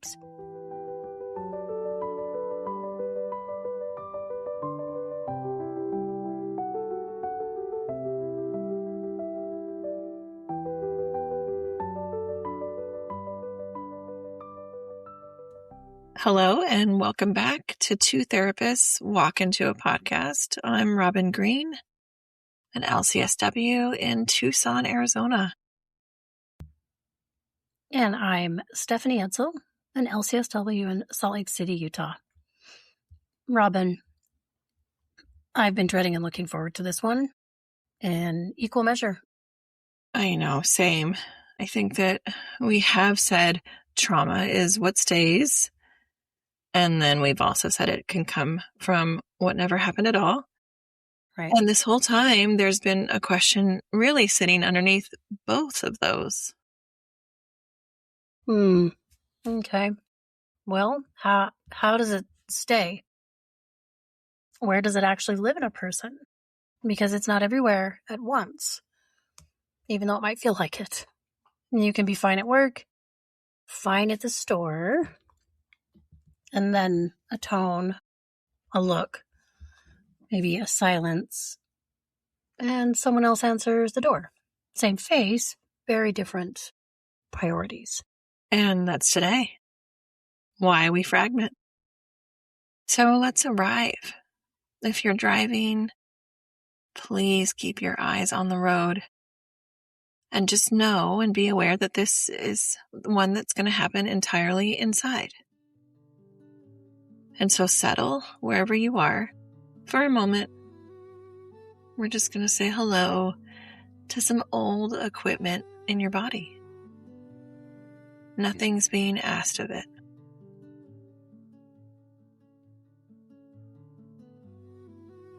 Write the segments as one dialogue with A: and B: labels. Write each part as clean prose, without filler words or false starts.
A: vibes.
B: Hello and welcome back to Two Therapists Walk Into a Podcast. I'm Robin Green, an LCSW in Tucson, Arizona.
A: And I'm Stephanie Edsel, an LCSW in Salt Lake City, Utah. Robin, I've been dreading and looking forward to this one in equal measure.
B: I know, same. I think that we have said trauma is what stays. And then we've also said it can come from what never happened at all.
A: Right.
B: And this whole time, there's been a question really sitting underneath both of those.
A: Okay. Well, how does it stay? Where does it actually live in a person? Because it's not everywhere at once, even though it might feel like it. You can be fine at work, fine at the store, and then a tone, a look, maybe a silence, and someone else answers the door. Same face, very different priorities.
B: And that's today. Why we fragment. So let's arrive. If you're driving, please keep your eyes on the road. And just know and be aware that this is one that's going to happen entirely inside. And so settle wherever you are for a moment. We're just going to say hello to some old equipment in your body. Nothing's being asked of it.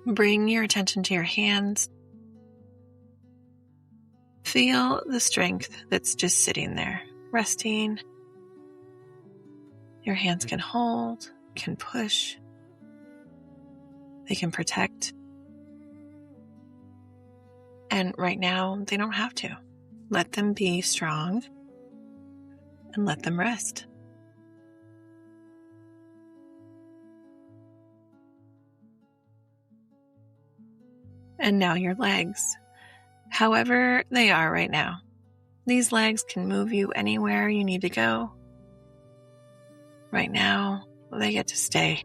B: Bring your attention to your hands. Feel the strength that's just sitting there, resting. Your hands can hold, can push. They can protect. And right now, they don't have to. Let them be strong and let them rest. And now your legs. However they are right now. These legs can move you anywhere you need to go. Right now, they get to stay.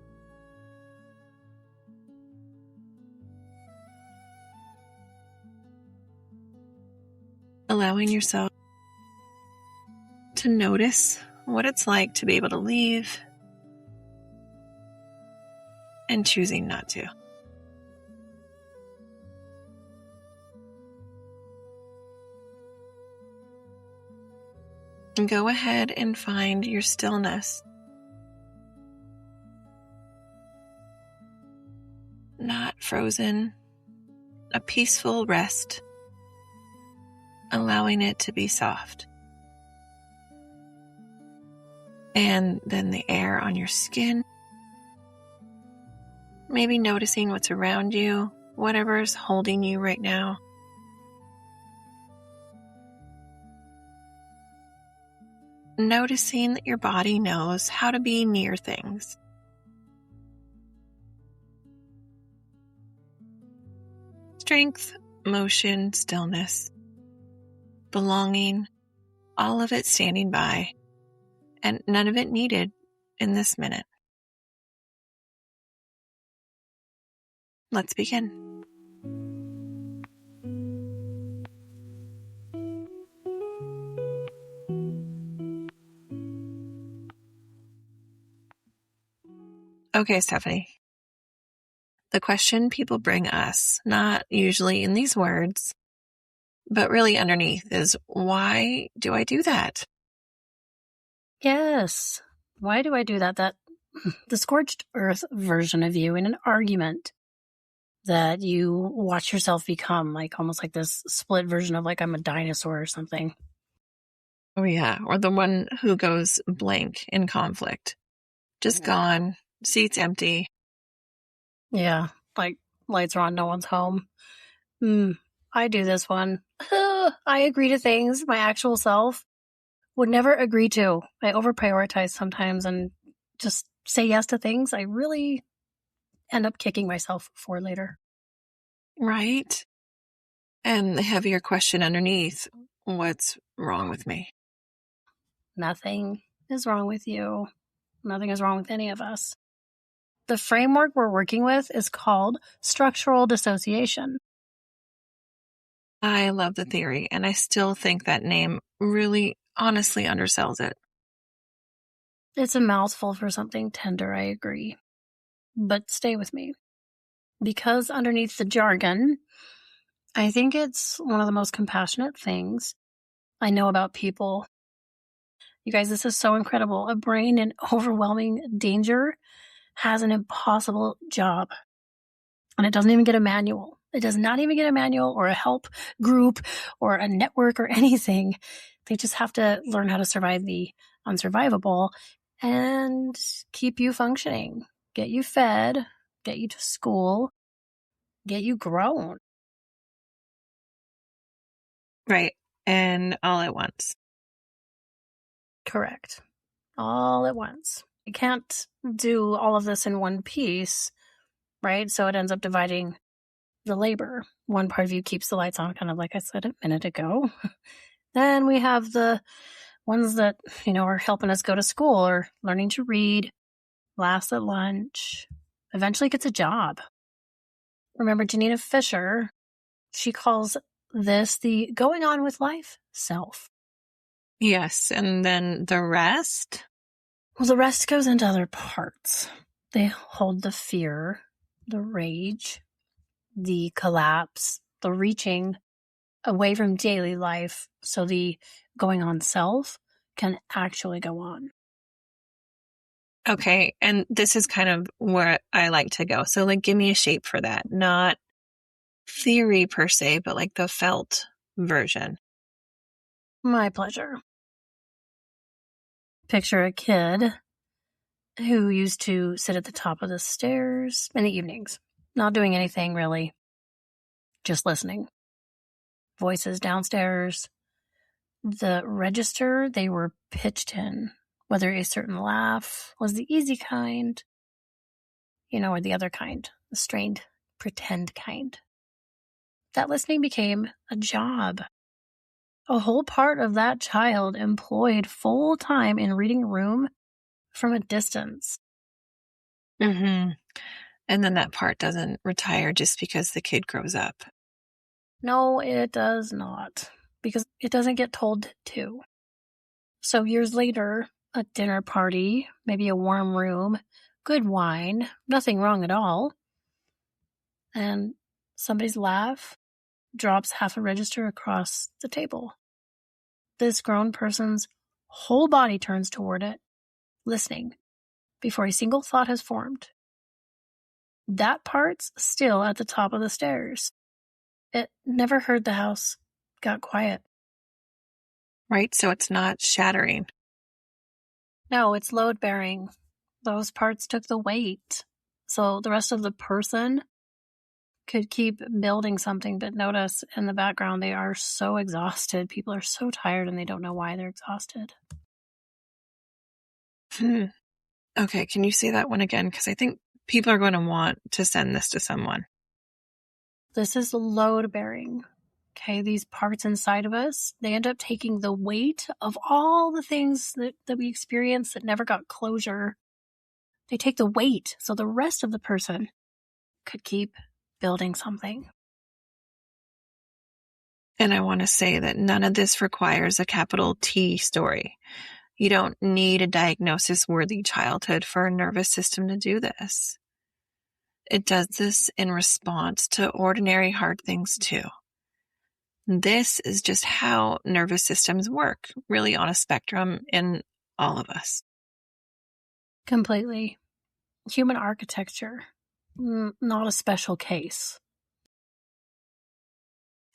B: Allowing yourself to notice what it's like to be able to leave and choosing not to. And go ahead and find your stillness. Not frozen, a peaceful rest, allowing it to be soft. And then the air on your skin, maybe noticing what's around you, whatever's holding you right now. Noticing that your body knows how to be near things. Strength, motion, stillness, belonging, all of it standing by, and none of it needed in this minute. Let's begin. Okay, Stephanie. The question people bring us, not usually in these words, but really underneath, is why do I do that?
A: Yes. Why do I do that? That the scorched earth version of you in an argument that you watch yourself become, like almost like this split version of like I'm a dinosaur or something.
B: Oh yeah, or the one who goes blank in conflict. Just gone, seats empty.
A: Yeah, like lights are on, no one's home. I do this one. I agree to things, my actual self. would never agree to. I overprioritize sometimes and just say yes to things I really end up kicking myself for later.
B: Right? And the heavier question underneath, what's wrong with me?
A: Nothing is wrong with you. Nothing is wrong with any of us. The framework we're working with is called structural dissociation.
B: I love the theory, and I still think that name really honestly undersells it.
A: It's a mouthful for something tender, I agree. But stay with me. Because underneath the jargon, I think it's one of the most compassionate things I know about people. You guys, this is so incredible. A brain in overwhelming danger has an impossible job. And it doesn't even get a manual. It does not even get a manual or a help group or a network or anything. They just have to learn how to survive the unsurvivable and keep you functioning, get you fed, get you to school, get you grown.
B: Right. And all at once.
A: Correct. All at once. You can't do all of this in one piece, right? So it ends up dividing the labor. One part of you keeps the lights on, kind of like I said a minute ago. Then we have the ones that, are helping us go to school or learning to read, laughs at lunch, eventually gets a job. Remember Janina Fisher? She calls this the going on with life self.
B: Yes. And then the rest?
A: Well, the rest goes into other parts. They hold the fear, the rage, the collapse, the reaching away from daily life so the going on self can actually go on.
B: Okay. And this is kind of where I like to go. So, give me a shape for that. Not theory per se, but the felt version.
A: My pleasure. Picture a kid who used to sit at the top of the stairs in the evenings, not doing anything really, just listening. Voices downstairs. The register they were pitched in, whether a certain laugh was the easy kind, or the other kind, the strained, pretend kind. That listening became a job. A whole part of that child employed full time in reading a room from a distance.
B: Mm-hmm. And then that part doesn't retire just because the kid grows up.
A: No, it does not, because it doesn't get told to. So years later, a dinner party, maybe a warm room, good wine, nothing wrong at all. And somebody's laugh drops half a register across the table. This grown person's whole body turns toward it, listening, before a single thought has formed. That part's still at the top of the stairs. It never heard the house got quiet.
B: Right? So it's not shattering.
A: No, it's load bearing. Those parts took the weight. So the rest of the person could keep building something, but notice in the background they are so exhausted. People are so tired and they don't know why they're exhausted.
B: Okay, can you say that one again? Because I think people are going to want to send this to someone.
A: This is load bearing. Okay, these parts inside of us, they end up taking the weight of all the things that we experience that never got closure. They take the weight so the rest of the person could keep building something.
B: And I want to say that none of this requires a capital T story. You don't need a diagnosis-worthy childhood for a nervous system to do this. It does this in response to ordinary hard things too. This is just how nervous systems work, really on a spectrum in all of us.
A: Completely. Human architecture, not a special case.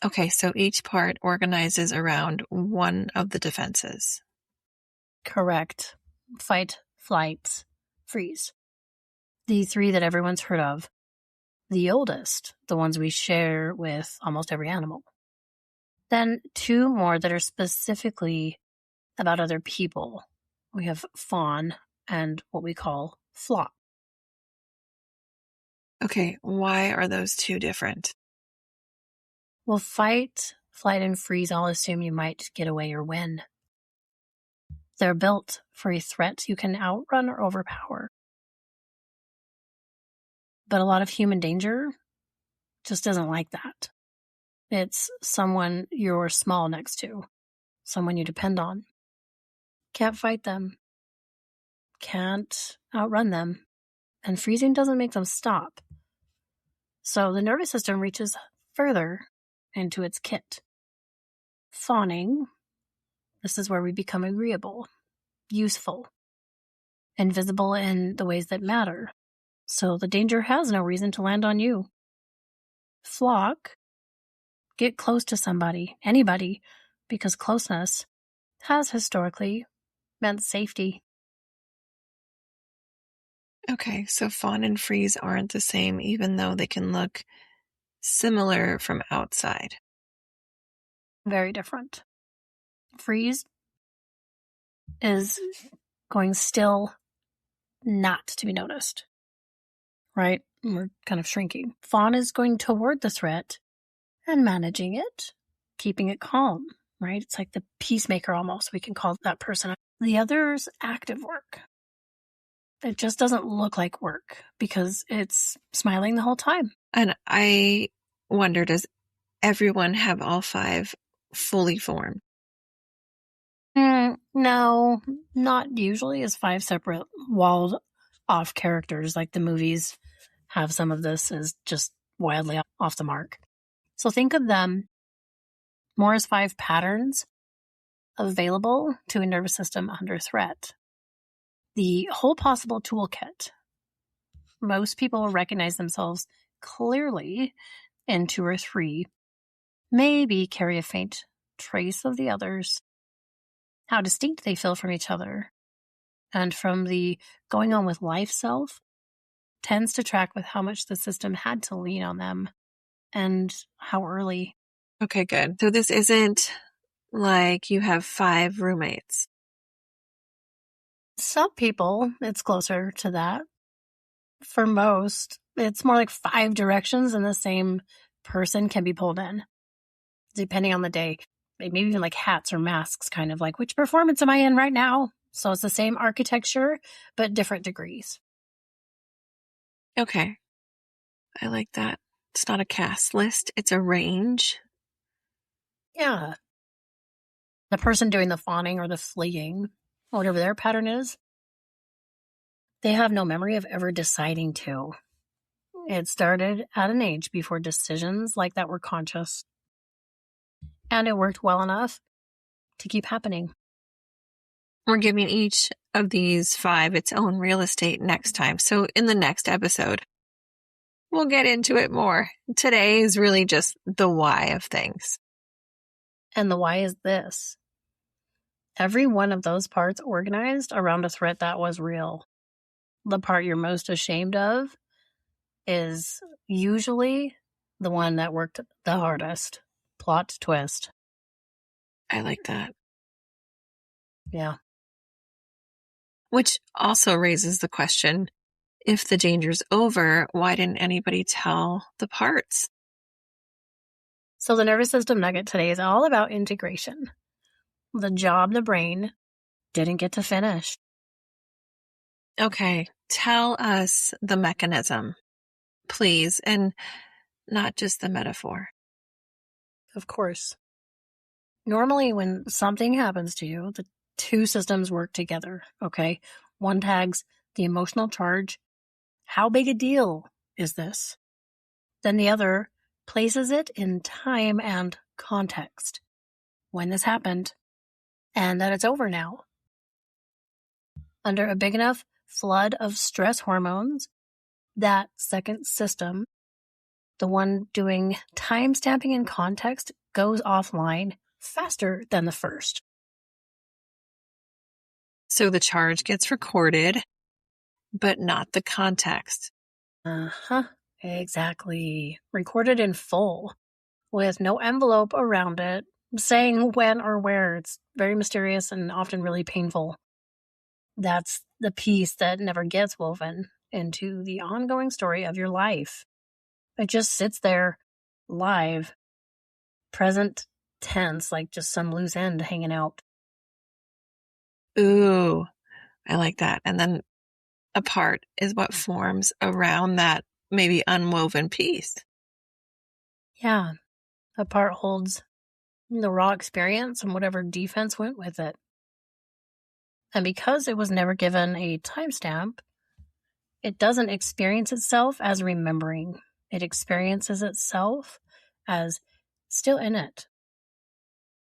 B: Okay, so each part organizes around one of the defenses.
A: Correct. Fight, flight, freeze. The three that everyone's heard of. The oldest, the ones we share with almost every animal. Then two more that are specifically about other people. We have fawn and what we call flock.
B: Okay, why are those two different?
A: Well, fight, flight, and freeze all assume you might get away or win. They're built for a threat you can outrun or overpower. But a lot of human danger just isn't like that. It's someone you're small next to, someone you depend on. Can't fight them, can't outrun them, and freezing doesn't make them stop. So the nervous system reaches further into its kit. Fawning, this is where we become agreeable, useful, invisible in the ways that matter. So the danger has no reason to land on you. Flock, get close to somebody, anybody, because closeness has historically meant safety.
B: Okay, so fawn and freeze aren't the same, even though they can look similar from outside.
A: Very different. Freeze is going still not to be noticed, right? We're kind of shrinking. Fawn is going toward the threat and managing it, keeping it calm, right? It's like the peacemaker almost. We can call that person. The other's active work. It just doesn't look like work because it's smiling the whole time.
B: And I wonder, does everyone have all 5 fully formed?
A: No, not usually as 5 separate walled off characters like the movies have. Some of this is just wildly off the mark. So think of them more as 5 patterns available to a nervous system under threat. The whole possible toolkit. Most people will recognize themselves clearly in 2 or 3, maybe carry a faint trace of the others, how distinct they feel from each other, and from the going on with life self tends to track with how much the system had to lean on them and how early.
B: Okay, good. So this isn't like you have 5 roommates.
A: Some people, it's closer to that. For most, it's more like 5 directions and the same person can be pulled in, depending on the day. Maybe even like hats or masks, kind of like, which performance am I in right now? So it's the same architecture, but different degrees.
B: Okay. I like that. It's not a cast list, it's a range.
A: Yeah. The person doing the fawning or the fleeing, whatever their pattern is, they have no memory of ever deciding to. It started at an age before decisions like that were conscious. And it worked well enough to keep happening.
B: We're giving each of these 5 its own real estate next time. So in the next episode, we'll get into it more. Today is really just the why of things.
A: And the why is this. Every one of those parts organized around a threat that was real. The part you're most ashamed of is usually the one that worked the hardest. Plot twist.
B: I like that.
A: Yeah.
B: Which also raises the question, if the danger's over, why didn't anybody tell the parts?
A: So the nervous system nugget today is all about integration. The job the brain didn't get to finish.
B: Okay, tell us the mechanism, please, and not just the metaphor.
A: Of course. Normally, when something happens to you, the 2 systems work together, okay? One tags the emotional charge. How big a deal is this? Then the other places it in time and context. When this happened, and that it's over now. Under a big enough flood of stress hormones, that second system, the one doing time stamping and context, goes offline faster than the first.
B: So the charge gets recorded, but not the context.
A: Exactly. Recorded in full, with no envelope around it, saying when or where. It's very mysterious and often really painful. That's the piece that never gets woven into the ongoing story of your life. It just sits there live, present tense, like just some loose end hanging out.
B: Ooh, I like that. And then a part is what forms around that maybe unwoven piece.
A: Yeah, a part holds the raw experience and whatever defense went with it. And because it was never given a timestamp, it doesn't experience itself as remembering. It experiences itself as still in it.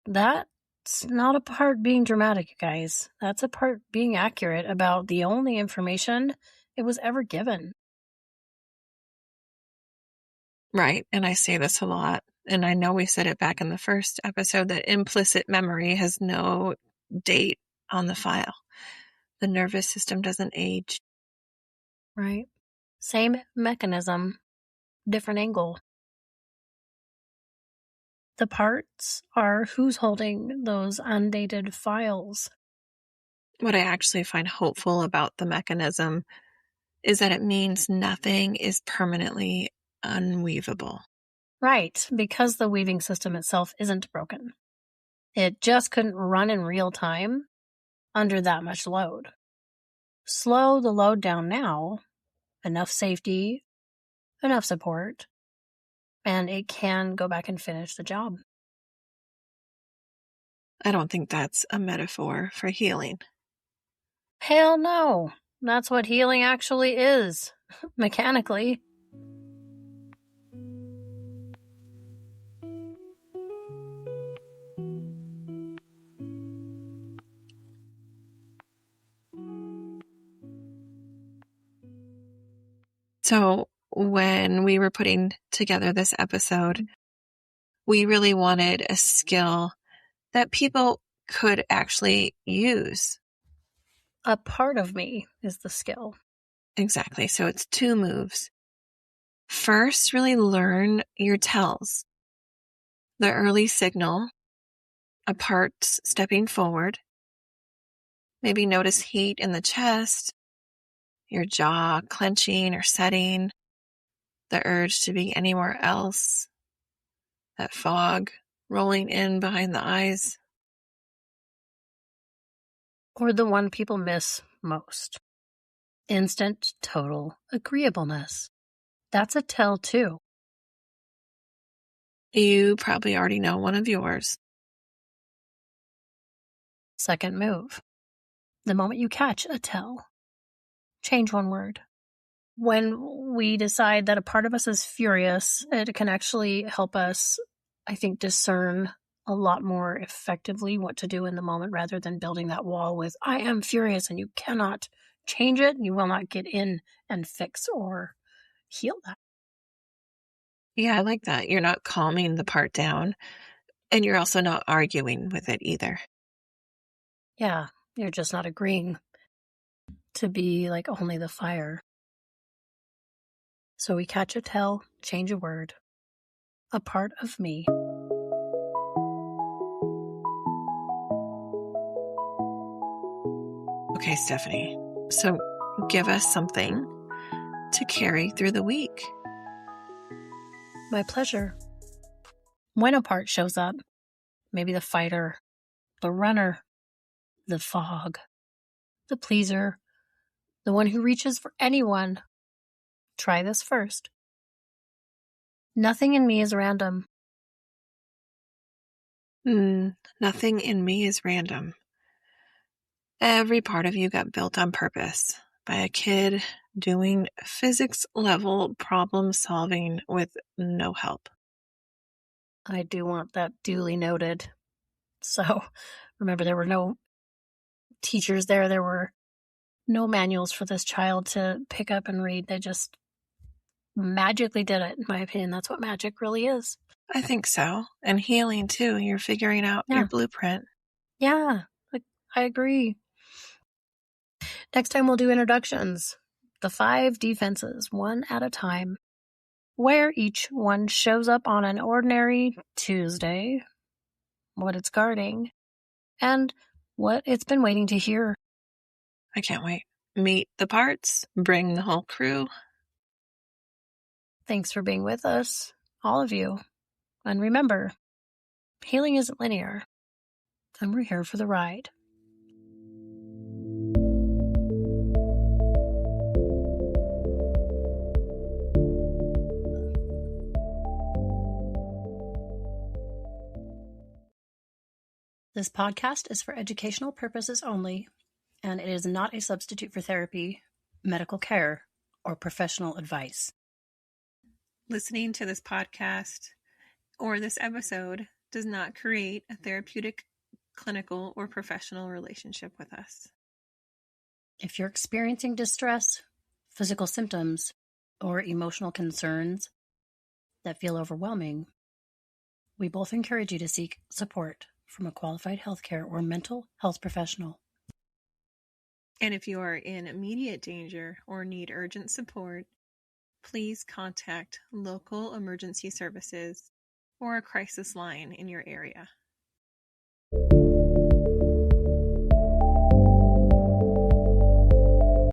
A: That's not a part being dramatic, you guys. That's a part being accurate about the only information it was ever given.
B: Right. And I say this a lot. And I know we said it back in the first episode that implicit memory has no date on the file. The nervous system doesn't age.
A: Right? Same mechanism, different angle. The parts are who's holding those undated files.
B: What I actually find hopeful about the mechanism is that it means nothing is permanently unweavable.
A: Right, because the weaving system itself isn't broken. It just couldn't run in real time under that much load. Slow the load down now, enough safety, enough support, and it can go back and finish the job.
B: I don't think that's a metaphor for healing.
A: Hell no. That's what healing actually is, mechanically.
B: So when we were putting together this episode, we really wanted a skill that people could actually use.
A: A part of me is the skill.
B: Exactly. So it's 2 moves. First, really learn your tells. The early signal, a part stepping forward. Maybe notice heat in the chest, your jaw clenching or setting, the urge to be anywhere else, that fog rolling in behind the eyes.
A: Or the one people miss most. Instant, total agreeableness. That's a tell too.
B: You probably already know one of yours.
A: Second move. The moment you catch a tell, change one word. When we decide that a part of us is furious, it can actually help us, I think, discern a lot more effectively what to do in the moment rather than building that wall with, I am furious and you cannot change it. You will not get in and fix or heal that.
B: Yeah, I like that. You're not calming the part down, and you're also not arguing with it either.
A: Yeah, you're just not agreeing to be like only the fire. So we catch a tell, change a word. A part of me.
B: Okay, Stephanie. So give us something to carry through the week.
A: My pleasure. When a part shows up, maybe the fighter, the runner, the fog, the pleaser, the one who reaches for anyone, try this first. Nothing in me is random.
B: Nothing in me is random. Every part of you got built on purpose by a kid doing physics level problem solving with no help.
A: I do want that duly noted. So remember, there were no teachers there. There were no manuals for this child to pick up and read. They just magically did it, in my opinion. That's what magic really is.
B: I think so. And healing too. You're figuring out your blueprint.
A: Yeah, I agree. Next time we'll do introductions. The 5 defenses, one at a time, where each one shows up on an ordinary Tuesday, what it's guarding, and what it's been waiting to hear.
B: I can't wait. Meet the parts, bring the whole crew.
A: Thanks for being with us, all of you. And remember, healing isn't linear, and we're here for the ride. This podcast is for educational purposes only, and it is not a substitute for therapy, medical care, or professional advice.
B: Listening to this podcast or this episode does not create a therapeutic, clinical, or professional relationship with us.
A: If you're experiencing distress, physical symptoms, or emotional concerns that feel overwhelming, we both encourage you to seek support from a qualified healthcare or mental health professional.
B: And if you are in immediate danger or need urgent support, please contact local emergency services or a crisis line in your area.